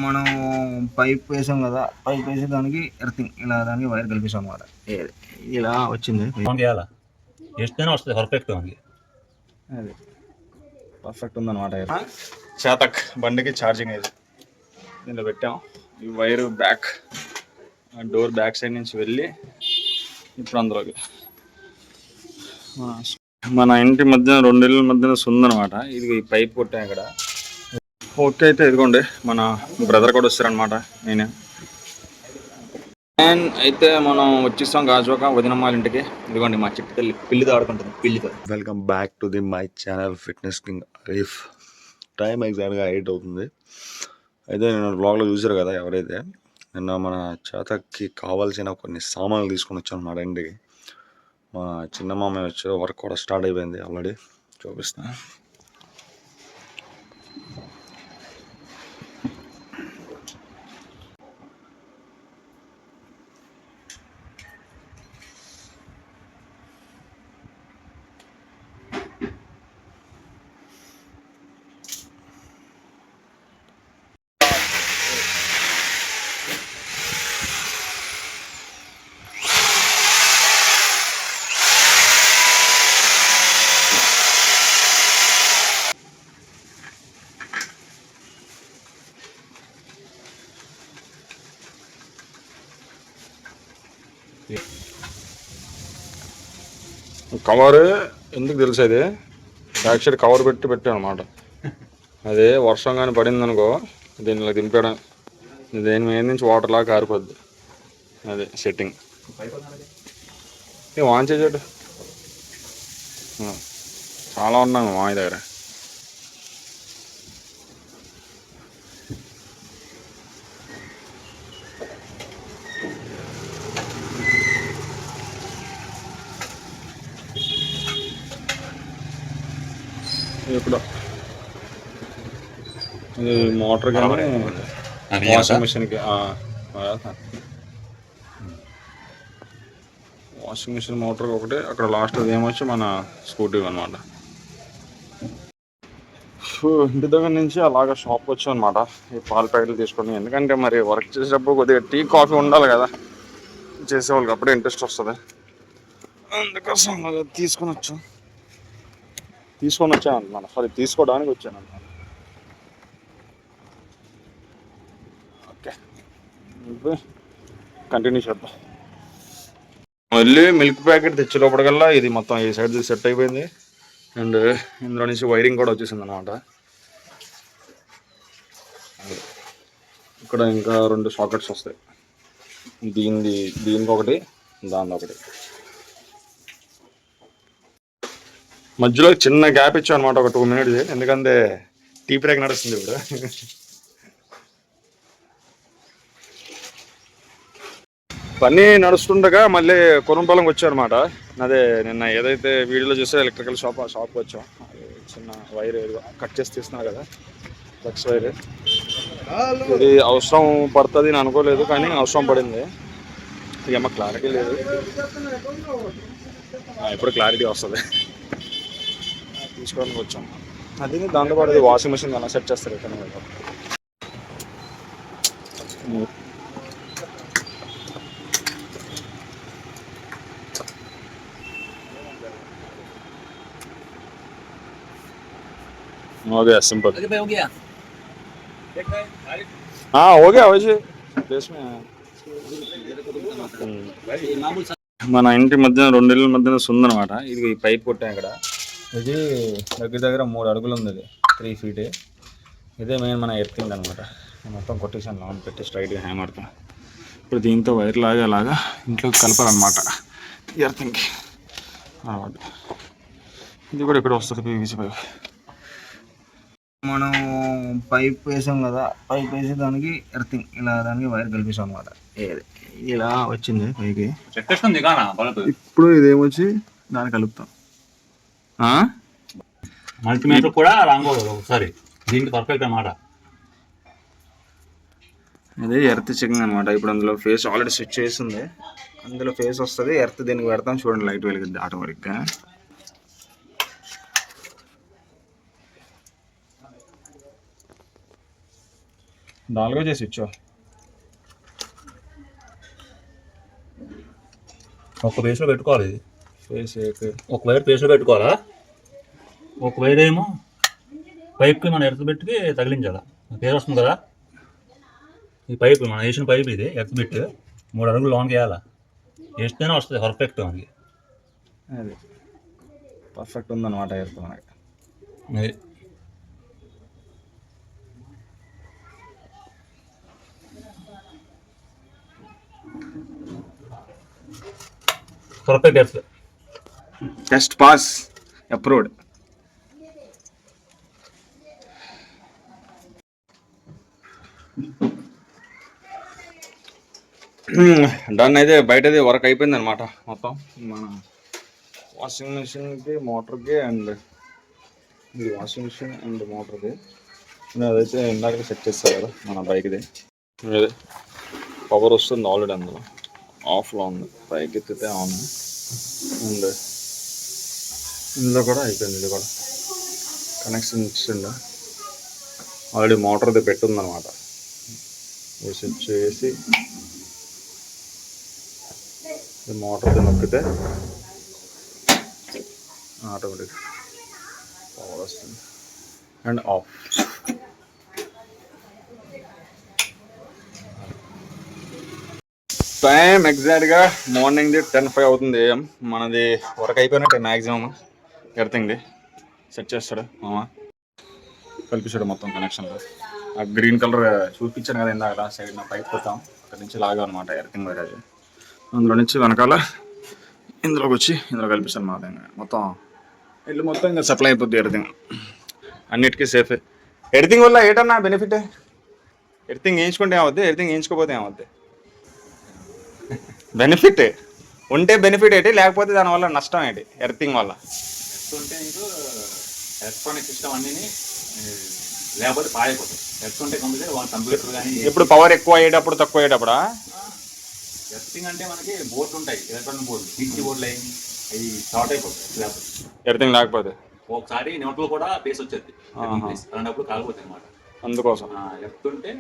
మనం పైప్ వేసాం కదా, పైప్ వేసే దానికి ఎర్తింగ్ ఇలా దానికి వైర్ కలిపిస్తాం అనమాట. ఇలా వచ్చింది చేయాలా ఎస్తేనే వస్తుంది పర్ఫెక్ట్ మనకి. అది పర్ఫెక్ట్ ఉందన్నమాట. చేతక్ బండికి ఛార్జింగ్ అయ్యేది దీనిలో పెట్టాం. ఈ wire back door back side నుంచి వెళ్ళి ఇప్పుడు అందులోకి మన ఇంటి మధ్యన 2 ఇళ్ళ మధ్యన ఉందన్నమాట. ఇది ఈ పైప్ కొట్టాం ఇక్కడ. ఓకే అయితే ఇదిగోండి మన బ్రదర్ కూడా వస్తారనమాట. నేనే అండ్ అయితే మనం వచ్చేస్తాం గాజువాక వదినమ్మ వాళ్ళ ఇంటికి. ఇదిగోండి మా చిట్టు తల్లి పిల్లితో ఆడుకుంటుంది. పిల్లితో welcome back to the my channel fitness king Arif. Time ఎగ్జాక్ట్గా 8 అవుతుంది. అయితే నేను బ్లాగ్లో చూసారు కదా ఎవరైతే, నిన్న మన చేతకి కావాల్సిన కొన్ని సామాన్లు తీసుకొని వచ్చాను అన్నమాట ఇంటికి. మా చిన్న మామయ్య వచ్చారు, వర్క్ కూడా స్టార్ట్ అయిపోయింది ఆల్రెడీ. చూపిస్తాను. కవర్ ఎందుకు తెలుసు, అది బ్యాక్ సైడ్ కవర్ పెట్టాను అనమాట. అదే వర్షం కానీ పడింది అనుకో, దీనిలో దింపడం, దేని మీద నుంచి వాటర్ లాగా కారిపోద్ది. అదే సెట్టింగ్. ఆన్ చేసాడు. చాలా ఉన్నాము మా దగ్గర. ఇప్పుడు మోటార్ కానీ వాషింగ్ మిషన్కి, వాషింగ్ మిషన్ మోటార్ ఒకటి అక్కడ లాస్ట్ ఏమొచ్చి మన స్కూటీ అనమాట. ఇంటి దగ్గర నుంచి అలాగా షాప్కి వచ్చాం అనమాట. ఈ పాల ప్యాకెట్లు తీసుకొని, ఎందుకంటే మరి వర్క్ చేసేటప్పుడు కొద్దిగా టీ కాఫీ ఉండాలి కదా చేసేవాళ్ళకి, అప్పుడే ఇంట్రెస్ట్ వస్తుంది. అందుకోసం తీసుకొని వచ్చాను అనమాట. సారీ, తీసుకోవడానికి వచ్చాను అనమాట. ఓకే, కంటిన్యూ చేద్దాం. మళ్ళీ మిల్క్ ప్యాకెట్ తెచ్చేటప్పటికల్లా ఇది మొత్తం ఈ సైడ్ సెట్ అయిపోయింది. అండ్ ఇందులో నుంచి వైరింగ్ కూడా వచ్చేసింది అనమాట. ఇక్కడ ఇంకా 2 సాకెట్స్ వస్తాయి. దీనికి ఒకటి, దాని ఒకటి. మధ్యలో చిన్న గ్యాప్ ఇచ్చాం అనమాట, ఒక 2 minutes. ఎందుకంటే టీ బ్రేక్ నడుస్తుంది ఇప్పుడు. పని నడుస్తుండగా మళ్ళీ కొనంపాలెంకి వచ్చారనమాట. అదే నిన్న ఏదైతే వీడియోలో చూస్తే ఎలక్ట్రికల్ షాప్కి వచ్చాం. చిన్న వైర్ కట్ చేసి తీస్తున్నారు కదా, ఫ్లెక్స్ వైర్. ఇది అవసరం పడుతుంది అని అనుకోలేదు, కానీ అవసరం పడింది. ఇక మాకు క్లారిటీ లేదు, ఇప్పుడు క్లారిటీ వస్తుంది. తీసుకోవడానికి వచ్చాం. అది దాంతోపాటు వాషింగ్ మిషన్ అలా సెట్ చేస్తారు ఇక్కడ. हो गया सिंपल. हो गया हाँ, हो गया वैसे देश में. మన ఇంటి మధ్యన 2 ఇళ్ళ మధ్యన ఉందన్నమాట. ఇది ఈ పైప్ కొట్టాం ఇక్కడ. ఇది దగ్గర 3 అడుగులు ఉంది. ఇది 3 feet. ఇదే మెయిన్ మన ఎర్తింగ్ అనమాట. మొత్తం కొట్టేసాను లాన్ పెట్టి స్ట్రైట్గా హ్యామర్తో. ఇప్పుడు దీంతో వైర్ లాగా ఇంట్లోకి కలపాలన్నమాట ఎర్తింగ్కి అనమాట. ఇది కూడా ఇక్కడ వస్తుంది, పీవీసీ పైప్. మనం పైప్ వేసాం కదా, పైప్ వేసే దానికి ఎర్తింగ్ ఇలా దానికి వైర్ కలిపిస్తాం అనమాట. ఇలా వచ్చింది పైకి. ఇప్పుడు ఇదేమొచ్చి దాన్ని కలుపుతాం. మల్టీమీటర్ కూడా రాంగ్ ఒకసారి దీనికి పర్ఫెక్ట్ అన్నమాట. ఇది ఎర్త్ చెకింగ్ అనమాట. ఇప్పుడు అందులో ఫేస్ ఆల్రెడీ స్విచ్ చేస్తుంది, అందులో ఫేస్ వస్తుంది. ఎర్త్ దీనికి పెడతాం చూడండి, లైట్ వెలిగిద్ది ఆటోమేటిక్గా. నాలుగో చేసి ఇచ్చో. ఒక బేస్లో పెట్టుకోవాలి. ఇది ఫేస్ ఒక వైర్ బేస్లో పెట్టుకోవాలా, ఒక వైర్ ఏమో పైప్కి మనం ఎర్త్ పెట్టి తగిలించాలా. పేరు వస్తుంది కదా, ఈ పైప్ మనం వేసిన పైప్ ఇది ఎర్త్ పెట్టి 3 అడుగులు లోన్కి వేయాలా. వేస్తేనే వస్తుంది పర్ఫెక్ట్ మనకి. అది పర్ఫెక్ట్ ఉందన్నమాట ఎర్త్ మనకి. అది perfect earth. Test pass, approved. Done. అయితే బయటది వర్క్ అయిపోయింది అనమాట మొత్తం. మన వాషింగ్ మిషన్కి, మోటార్కి అండ్ ఇది వాషింగ్ మిషన్ అండ్ మోటార్కి అదైతే ఇందాక సెట్ చేస్తారు కదా మన బైక్ది. అదే పవర్ వస్తుంది ఆల్రెడీ, అందులో ఆఫ్లో ఉంది, పైకి ఎత్తితే ఆన్. అండ్ ఇందులో కూడా అయిపోయింది, ఇది కూడా కనెక్షన్ ఇచ్చిండు ఆల్రెడీ. మోటార్ది పెట్టుందన్నమాట. స్విచ్ వేసి మోటార్ది నొక్కితే ఆటోమేటిక్ పవర్ వస్తుంది అండ్ ఆఫ్. టైం ఎగ్జాక్ట్గా మార్నింగ్ది 10:05 అవుతుంది AM. మనది వర్క్ అయిపోయినట్టే మ్యాక్సిమం. ఎర్తింగ్ది సెట్ చేస్తాడు మామ, కల్పించాడు మొత్తం కనెక్షన్లో. ఆ గ్రీన్ కలర్ చూపించాను కదా ఇందాక, సైడ్ నా పైప్ పోతాం అక్కడి నుంచి లాగా అనమాట ఎర్తింగ్ వైర్. అందులో నుంచి వెనకాల ఇందులోకి వచ్చి ఇందులో కల్పిస్తాను మాట. మొత్తం ఇల్లు మొత్తం ఇంకా సప్లై అయిపోద్ది ఎర్తింగ్. అన్నిటికీ సేఫే. ఎర్తింగ్ వల్ల ఏటన్నా బెనిఫిటే? ఎర్తింగ్ వేయించుకుంటే ఏమవుద్ది, ఎర్తింగ్ వేయించుకోపోతే ఏమవుద్ది? బెనిఫిట్ ఉంటే బెనిఫిట్ ఏంటి, లేకపోతే దానివల్ల నష్టం ఏంటి? ఎర్తింగ్ వల్ల ఎర్త్ ఉంటే నీకు ఎలక్ట్రానిక్ సిస్టమ్ అన్నీ లేకపోతే పాడైపోతాయి. ఎర్త్ ఉంటే కంప్యూటర్ కానీ. ఇప్పుడు పవర్ ఎక్కువ అయ్యేటప్పుడు తక్కువ అయ్యేటప్పుడా? ఎర్తింగ్ అంటే మనకి బోర్డు ఉంటాయి, ఎలక్ట్రానిక్ బోర్డు, డిసి బోర్డులు అయ్యి అవి షార్ట్ అయిపోతాయి లేకపోతే. ఎర్తింగ్ లేకపోతే ఒకసారి న్యూట్రల్ కూడా బేస్ వచ్చేది, అలాంటప్పుడు కాలిపోతాయి అనమాట. అందుకోసం ఎర్త్ ఉంటే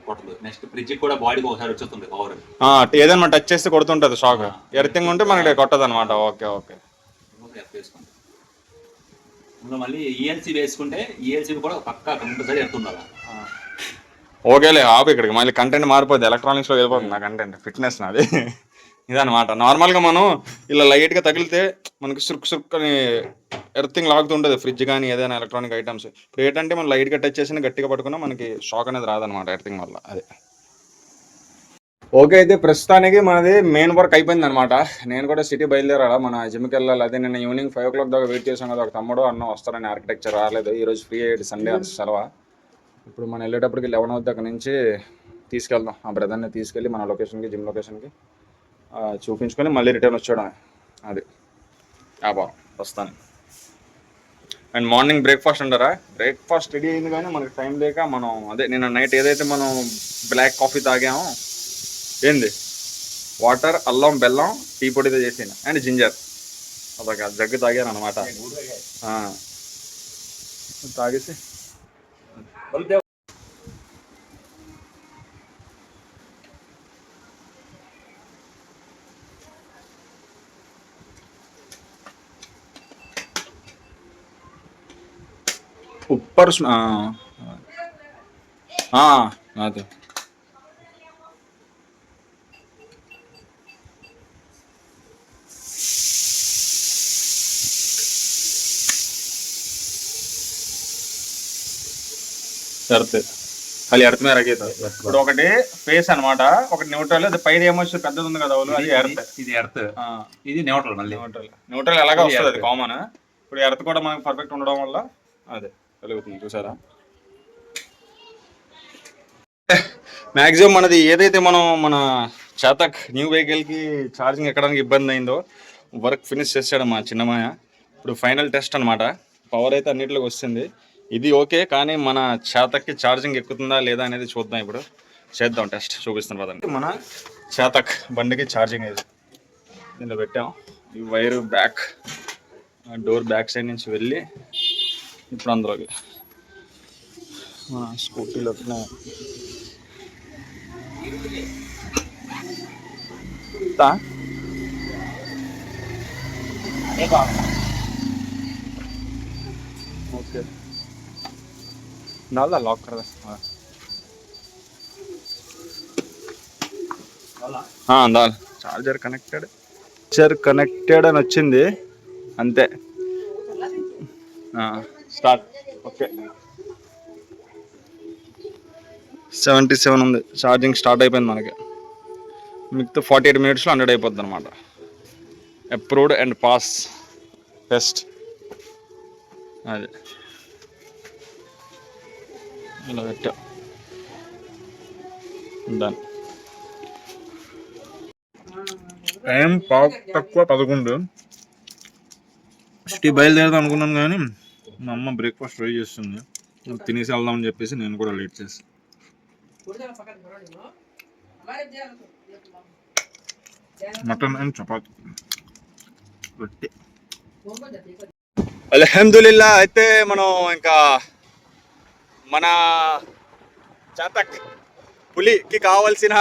కొట్టదు. నెక్స్ట్ ఫ్రిడ్జ్ కూడా బాడీకి ఒకసారి వచ్చేస్తుంది పవర్. ఏదైనా టచ్ చేస్తే కొడుతుంటుంది షాక్. ఎర్తింగ్ ఉంటే మనకి కొట్టదు అనమాట. Okay okay. ఎర్త్ వేసుకుంటే అందులో మళ్ళీ ఈఎల్సీ వేసుకుంటే ఈఎల్సీ కూడా పక్కా కంపల్సరీ ఎర్త్ ఉండాలి. ఓకేలే ఆపు, ఇక్కడికి మళ్ళీ కంటెంట్ మారిపోద్ది, ఎలక్ట్రానిక్స్లో వెళ్ళిపోతుంది నా కంటెంట్. ఫిట్నెస్ నాది ఇదనమాట. నార్మల్గా మనం ఇలా లైట్గా తగిలితే మనకి సురుక్ సురుక్ అని ఎర్తింగ్ లాగుతుంటుంది ఫ్రిడ్జ్ కానీ ఏదైనా ఎలక్ట్రానిక్ ఐటమ్స్. ఇప్పుడు ఏంటంటే మనం లైట్గా టచ్ చేసినా గట్టిగా పట్టుకున్నా మనకి షాక్ అనేది రాదనమాట ఎర్తింగ్ వల్ల. అదే ఓకే. అయితే ప్రస్తుతానికి మనది మెయిన్ వర్క్ అయిపోయింది అనమాట. నేను కూడా సిటీ బయలుదేరాలా, మన జిమ్కి వెళ్ళాలి. అదే నిన్న ఈవినింగ్ 5 o'clock దాకా వెయిట్ చేసాం కదా, ఒక తమ్ముడు అన్న వస్తారని. ఆర్కిటెక్చర్ రాలేదు, ఈరోజు ఫ్రీ అయ్యేది, సండే సెలవు. ఇప్పుడు మనం వెళ్ళేటప్పటికి 11 అవుతుంది. అక్కడి నుంచి తీసుకెళ్దాం, ఆ బ్రదర్ని తీసుకెళ్ళి మన లొకేషన్కి, జిమ్ లొకేషన్కి చూపించుకొని మళ్ళీ రిటర్న్ వచ్చేయడం. అది వస్తాను. అండ్ మార్నింగ్ బ్రేక్ఫాస్ట్ అంటారా, బ్రేక్ఫాస్ట్ రెడీ అయింది కానీ మనకి టైం లేక మనం అదే నిన్న నైట్ ఏదైతే మనం బ్లాక్ కాఫీ తాగామో, ఏంది వాటర్, అల్లం, బెల్లం, టీ పొడితో చేసిన అండ్ జింజర్, అదొక జగ్గు తాగాను అనమాట. తాగేసి ऊपर అదే ఎర్త్ ఖాళీ ఎర్త్ మీద రగేత. ఇప్పుడు ఒకటి ఫేస్ అనమాట, ఒకటి న్యూట్రల్. అది పైన ఏమొచ్చి పెద్దది ఉంది కదా, అది ఎర్త్. ఇది ఎర్త్, ఇది న్యూట్రల్. మళ్ళీ న్యూట్రల్ ఎలాగా వస్తుంది, అది కామన్. ఇప్పుడు ఎర్త్ కూడా మనకి పర్ఫెక్ట్ ఉండడం వల్ల అదే వెలుగుతుంది, చూసారా. మ్యాక్సిమం మనది ఏదైతే మనం మన చేతక్ న్యూ వెహికల్కి ఛార్జింగ్ ఎక్కడానికి ఇబ్బంది అయిందో వర్క్ ఫినిష్ చేసాడు మా చిన్నమాయ. ఇప్పుడు ఫైనల్ టెస్ట్ అనమాట. పవర్ అయితే అన్నింటిలోకి వస్తుంది, ఇది ఓకే. కానీ మన చేతక్కి ఛార్జింగ్ ఎక్కుతుందా లేదా అనేది చూద్దాం. ఇప్పుడు చేద్దాం టెస్ట్, చూపిస్తాను పదండి. మన చేతక్ బండికి ఛార్జింగ్ అయితే దీనిలో పెట్టాం. ఈ wire back door back side నుంచి వెళ్ళి ఇప్పుడు అందులోకి మన స్కూటీలో डालता ओके डाल लॉक कर దాల్ చార్జర్ కనెక్టెడ్ అని వచ్చింది అంతే స్టార్ట్ ఓకే 77 ఉంది ఛార్జింగ్ స్టార్ట్ అయిపోయింది మనకి మిగతా 48 మినిట్స్లో 100 అయిపోద్ది అనమాట అప్రూవ్డ్ అండ్ పాస్ టెస్ట్ అది ఇలా పెట్టా డన్ టైం తక్కువ 11 సిటీ బయలుదేరదాం అనుకున్నాను కానీ మా అమ్మ బ్రేక్ఫాస్ట్ రెడీ చేస్తుంది తినేసి వెళ్దామని చెప్పేసి నేను కూడా లేట్ చేసి మటన్ అండ్ చపాతి రొట్టె అల్హమ్దులిల్లా అయితే మనం ఇంకా మన చాతక్ పులికి కావాల్సిన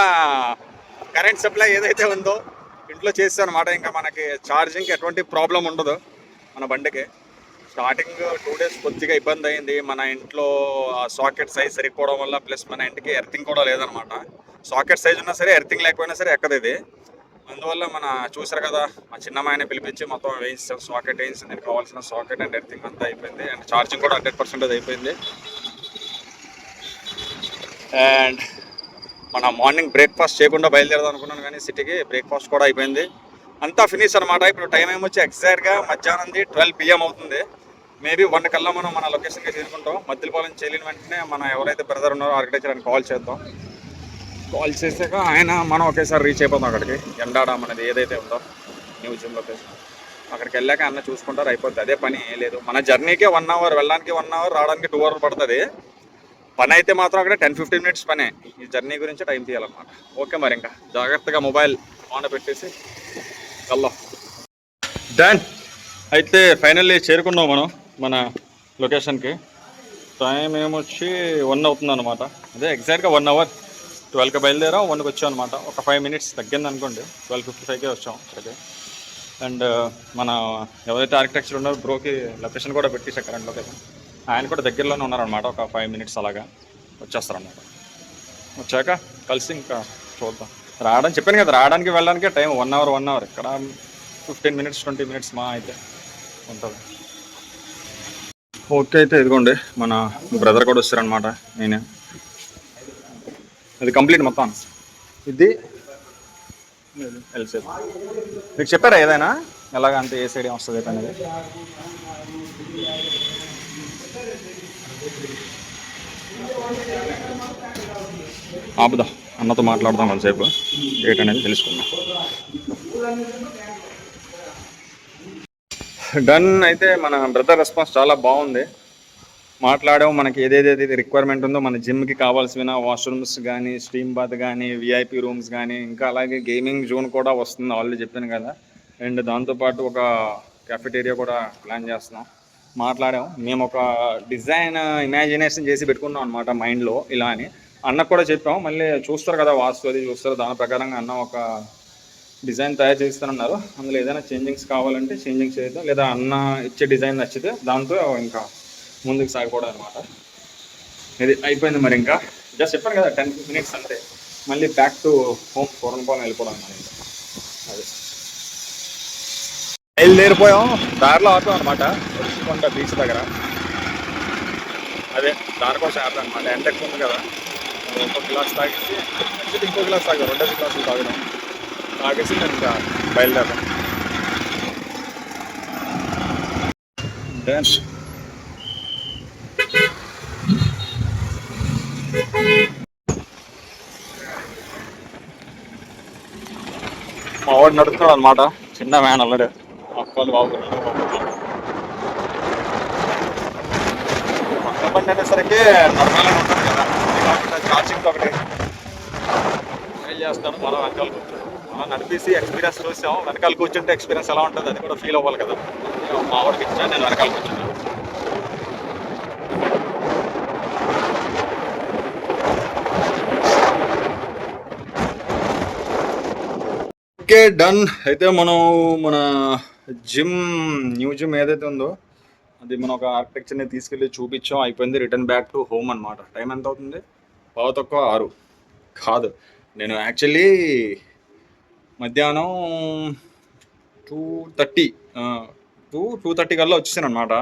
కరెంట్ సప్లై ఏదైతే ఉందో ఇంట్లో చేస్తాను అనమాట ఇంకా మనకి ఛార్జింగ్కి ఎటువంటి ప్రాబ్లం ఉండదు మన బండికి స్టార్టింగ్ 2 days కొద్దిగా ఇబ్బంది అయింది మన ఇంట్లో సాకెట్ సైజ్ సరిపోవడం వల్ల ప్లస్ మన ఇంటికి ఎర్తింగ్ కూడా లేదనమాట సాకెట్ సైజ్ ఉన్నా సరే ఎర్తింగ్ లేకపోయినా సరే ఎక్కదు ఇది అందువల్ల మన చూసారు కదా మా చిన్నమ్మాయిని పిలిపించి మొత్తం వేయించాం సాకెట్ వేయించి దీనికి కావాల్సిన సాకెట్ అండ్ ఎర్తింగ్ అంతా అయిపోయింది అండ్ ఛార్జింగ్ కూడా 100% అయిపోయింది అండ్ మన మార్నింగ్ బ్రేక్ఫాస్ట్ చేయకుండా బయలుదేరదాం అనుకున్నాను కానీ సిటీకి బ్రేక్ఫాస్ట్ కూడా అయిపోయింది అంతా ఫినిష్ అనమాట ఇప్పుడు టైం ఏమొచ్చి ఎగ్జాక్ట్గా మధ్యాహ్నంది 12 PM అవుతుంది మేబీ 1 కల్లా మనం మన లొకేషన్కి చేరుకుంటాం మద్దిలపాలెం చేరిన వెంటనే మన ఎవరైతే బ్రదర్ ఉన్నారో ఆర్కిటెక్చర్ అని కాల్ చేద్దాం కాల్ చేసాక ఆయన మనం ఒకేసారి రీచ్ అయిపోతాం అక్కడికి ఎండాడ మనది ఏదైతే ఉందో మ్యూజియం లొకేషన్ అక్కడికి వెళ్ళాక అన్న చూసుకుంటారు అయిపోతుంది అదే పని ఏం లేదు మన జర్నీకే 1 hour వెళ్ళడానికి 1 hour రావడానికి 2 hours పడుతుంది పని అయితే మాత్రం అక్కడ 10-15 minutes పనే ఈ జర్నీ గురించి టైం తీయాలన్నమాట ఓకే మరి ఇంకా జాగ్రత్తగా మొబైల్ ఆన్ పెట్టేసి వెళ్దాం డన్ అయితే ఫైనల్లీ చేరుకున్నాం మనం మన లొకేషన్కి టైం ఏమొచ్చి 1 అవుతుంది అనమాట అదే ఎగ్జాక్ట్గా 1 hour 12కి బయలుదేరాం 1కి వచ్చాం అనమాట ఒక 5 minutes తగ్గింది అనుకోండి 12:55కే వచ్చాం అక్కడికి అండ్ మన ఎవరైతే ఆర్కిటెక్చర్ ఉన్నారో బ్రోకి లొకేషన్ కూడా పెట్టేసారు కరెంట్ లొకేషన్ ఆయన కూడా దగ్గరలోనే ఉన్నారనమాట ఒక 5 minutes అలాగా వచ్చేస్తారన్నమాట వచ్చాక కలిసి ఇంకా చూద్దాం రావడానికి చెప్పాను కదా రావడానికి వెళ్ళడానికి టైం 1 hour ఇక్కడ 15 minutes 20 minutes మా అయితే ఉంటుంది ఓకే అయితే ఇదిగోండి మన బ్రదర్ కూడా వస్తారనమాట నేనే ఇది కంప్లీట్ మొత్తం ఇది ఎల్సీ మీకు చెప్పారా ఏదైనా ఎలాగ అంటే ఏ సైడ్ వస్తుంది అనేది ఆపుదా అన్నతో మాట్లాడదాం కొంతసేపు డేట్ అనేది తెలుసుకుందాం డన్ అయితే మన బ్రదర్ రెస్పాన్స్ చాలా బాగుంది మాట్లాడాము మనకి ఏదేదైతే రిక్వైర్మెంట్ ఉందో మన జిమ్కి కావాల్సిన వాష్రూమ్స్ కానీ స్టీమ్ బాత్ కానీ విఐపి రూమ్స్ కానీ ఇంకా అలాగే గేమింగ్ జోన్ కూడా వస్తుంది ఆల్రెడీ చెప్పాను కదా అండ్ దాంతోపాటు ఒక క్యాఫెటేరియా కూడా ప్లాన్ చేస్తున్నాం మాట్లాడాం మేము ఒక డిజైన్ ఇమాజినేషన్ చేసి పెట్టుకున్నాం అనమాట మైండ్లో ఇలా అని అన్నకు కూడా చెప్పాం మళ్ళీ చూస్తారు కదా వాస్తు అది చూస్తారు దాని ప్రకారంగా అన్న ఒక డిజైన్ తయారు చేస్తానన్నారు అందులో ఏదైనా చేంజింగ్స్ కావాలంటే చేంజింగ్స్ చేద్దాం లేదా అన్న ఇచ్చే డిజైన్ నచ్చితే దాంతో ఇంకా ముందుకు సాగిపోవడం అనమాట ఇది అయిపోయింది మరి ఇంకా జస్ట్ చెప్పాను కదా 10 minutes అంతే మళ్ళీ బ్యాక్ టు హోమ్ పూర్ణపాలెం వెళ్ళిపోవడం అనమాట ఇంకా అది బయలుదేరిపోయాం దారిలో ఆపాం అనమాట రుషికొండ బీచ్ దగ్గర అదే దానికోసం ఆపాం అనమాట ఎండ ఎక్కువ ఉంది కదా ఒక గ్లాస్ తాగేసి ఇంకో గ్లాస్ తాగాం 2 గ్లాసులు తాగడం తాగేసి నేను ఇంకా బయలుదేరాం డన్ మా వాడు నడుస్తున్నాడు అనమాట చిన్న వ్యాన్ అల్లడే అక్కలు బాగున్నాడు పక్క బండి అనేసరికి నడపాలని ఉంటుంది కదా ఛార్జింగ్ ఒకటి ఫీల్ చేస్తాను మనం వెనకాల కూర్చొని మనం నడిపేసి ఎక్స్పీరియన్స్ చూసాం వెనకాల కూర్చుంటే ఎక్స్పీరియన్స్ ఎలా ఉంటుంది అది కూడా ఫీల్ అవ్వాలి కదా మా వాడికి ఇచ్చాను నేను వెనకాల కూర్చున్నాను ఓకే డన్. అయితే మనం మన జిమ్ న్యూ జిమ్ ఏదైతే ఉందో అది మనం ఒక ఆర్కిటెక్చర్ని తీసుకెళ్ళి చూపించాం, అయిపోయింది. రిటర్న్ బ్యాక్ టు హోమ్ అనమాట. టైం ఎంత అవుతుంది? 5:06 కాదు, నేను యాక్చువల్లీ మధ్యాహ్నం 2:30 2:30 కల్లా వచ్చేసాను అనమాట.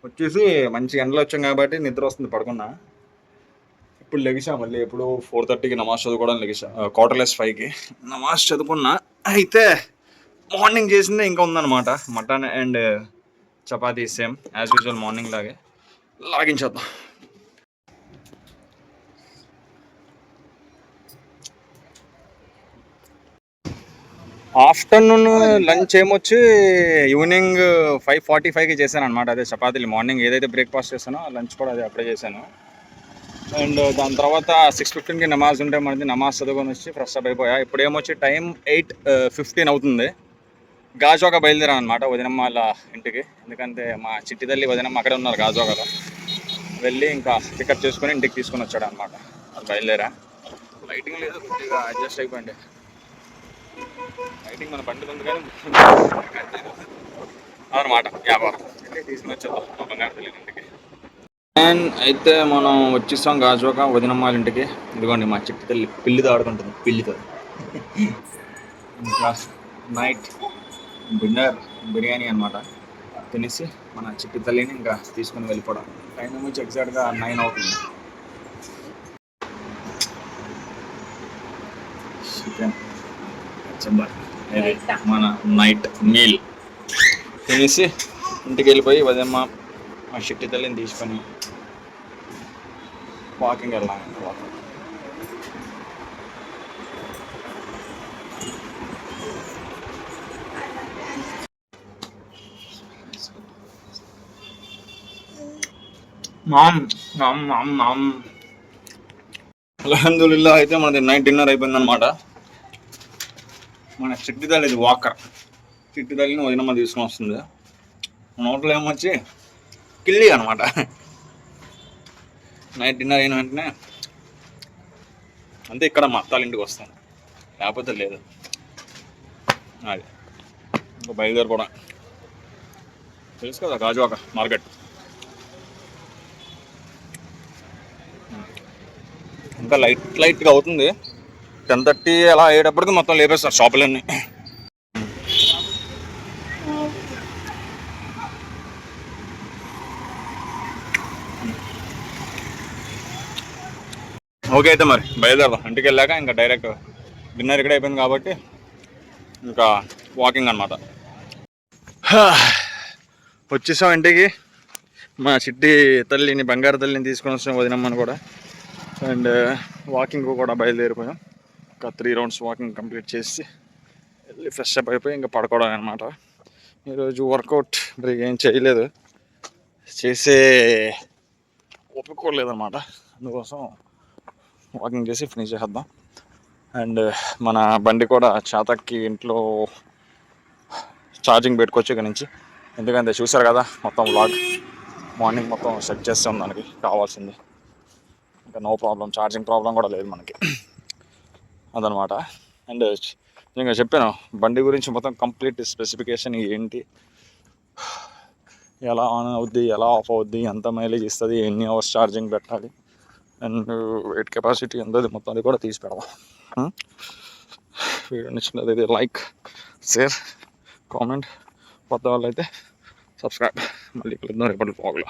వచ్చేసి మంచి ఎండలో వచ్చాం కాబట్టి నిద్ర వస్తుంది, పడుకున్నా. ఇప్పుడు లెగిసా మళ్ళీ, ఎప్పుడు 4:30కి నమాజ్ చదువుకోవడం లెగిసా, 4:45కి నమాజ్ చదువుకున్నా. అయితే మార్నింగ్ చేసిందే ఇంకా ఉందన్నమాట, mutton and chapati, same as usual morning లాగే. లాగించేద్దాం. ఆఫ్టర్నూన్ లంచ్ ఏమొచ్చి ఈవినింగ్ 5:45కి చేశాను అనమాట. అదే చపాతీలు. మార్నింగ్ ఏదైతే బ్రేక్ఫాస్ట్ చేశానో లంచ్ కూడా అదే అప్పుడే చేశాను. అండ్ దాని తర్వాత 6:15కి నమాజ్ ఉంటే మనది, నమాజ్ చదువుకొని వచ్చి ఫ్రెష్ అప్ అయిపోయా. ఇప్పుడు ఏమొచ్చి టైం 8:15 అవుతుంది. గాజువాక బయలుదేరాను అనమాట వదినమ్మ వాళ్ళ ఇంటికి. ఎందుకంటే మా చిట్టి తల్లి వదినమ్మ అక్కడే ఉన్నారు గాజువాకలో. వెళ్ళి ఇంకా పికప్ చేసుకొని ఇంటికి తీసుకొని వచ్చాడు అనమాట. అది బయలుదేరా. లైటింగ్ లేదు, కొద్దిగా అడ్జస్ట్ అయిపోయింది. లైటింగ్ మన బండి ఉంది కానీ అనమాట వ్యాపారం. తీసుకుని వచ్చేద్దాం మా బంగారు తల్లి ఇంటికి. అండ్ అయితే మనం వచ్చేసాం గాజువాక వదినమ్మ వాళ్ళ ఇంటికి. ఇదిగోండి మా చిట్టి తల్లి పిల్లితో ఆడుకుంటుంది, పిల్లితో. ఇంకా నైట్ డిన్నర్ బిర్యానీ అనమాట. తినేసి మన చిట్టి తల్లిని ఇంకా తీసుకుని వెళ్ళిపోవడం. టైం వచ్చి ఎగ్జాక్ట్గా 9 అవుతుంది. చికెన్ మన నైట్ మీల్ తినేసి ఇంటికి వెళ్ళిపోయి వదినమ్మ మా చిట్టి తల్లిని తీసుకొని వాకింగ్ వెళ్ళాం. అల్హమ్దులిల్లా. అయితే మనది నైట్ డిన్నర్ అయిపోయింది అనమాట. మన చిట్టి తల్లి, ఇది వాకర్. చిట్టి తల్లిని వదినమ్మ తీసుకొని వస్తుంది. మన హోటల్ ఏమొచ్చి కిల్లి అనమాట. నైట్ డిన్నర్ అయిన వెంటనే అంతే, ఇక్కడ మా అత్తాల ఇంటికి వస్తాను, లేకపోతే లేదు. అది ఇంకా బయలుదేరిపోవడం. తెలుసు కదా గాజువాక మార్కెట్. ఇంకా లైట్గా అవుతుంది. 10:30 అలా అయ్యేటప్పటికి మొత్తం లేపేస్తారు షాపులన్నీ. ఓకే అయితే మరి బయలుదేరదాం. ఇంటికి వెళ్ళాక ఇంకా డైరెక్ట్ డిన్నర్ ఇక్కడ అయిపోయింది కాబట్టి ఇంకా వాకింగ్ అనమాట. వచ్చేసాం ఇంటికి. మా చిట్టి తల్లిని, బంగారు తల్లిని తీసుకొని వస్తాం వదినమ్మని కూడా. అండ్ వాకింగ్ కూడా బయలుదేరిపోయాం. ఒక 3 రౌండ్స్ వాకింగ్ కంప్లీట్ చేసి వెళ్ళి ఫ్రెష్ అప్ అయిపోయి ఇంకా పడుకోవడం అనమాట. ఈరోజు వర్కౌట్ మరి ఏం చేయలేదు, చేసే ఒప్పుకోలేదన్నమాట. అందుకోసం వాకింగ్ చేసి ఫినిష్ చేద్దాం. అండ్ మన బండి కూడా చాతక్కి ఇంట్లో ఛార్జింగ్ పెట్టుకోవచ్చు ఇక్కడ నుంచి. ఎందుకంటే చూసారు కదా మొత్తం వ్లాగ్, మార్నింగ్ మొత్తం సెట్ చేస్తాం దానికి కావాల్సింది. ఇంకా నో ప్రాబ్లం, ఛార్జింగ్ ప్రాబ్లం కూడా లేదు మనకి, అదనమాట. అండ్ ఇంకా చెప్పాను బండి గురించి మొత్తం కంప్లీట్ స్పెసిఫికేషన్ ఏంటి, ఎలా ఆన్ అవుద్ది, ఎలా ఆఫ్ అవుద్ది, ఎంత మైలేజ్ ఇస్తుంది, ఎన్ని అవర్స్ ఛార్జింగ్ పెట్టాలి, అండ్ వెయిట్ కెపాసిటీ ఎంత, మొత్తం అది కూడా తీసి పెడదాం. వీడియో నచ్చినట్లయితే లైక్, షేర్, కామెంట్, కొత్త వాళ్ళు అయితే సబ్స్క్రైబ్. మళ్ళీ కలుద్దాం రేపటి వ్లాగ్లో.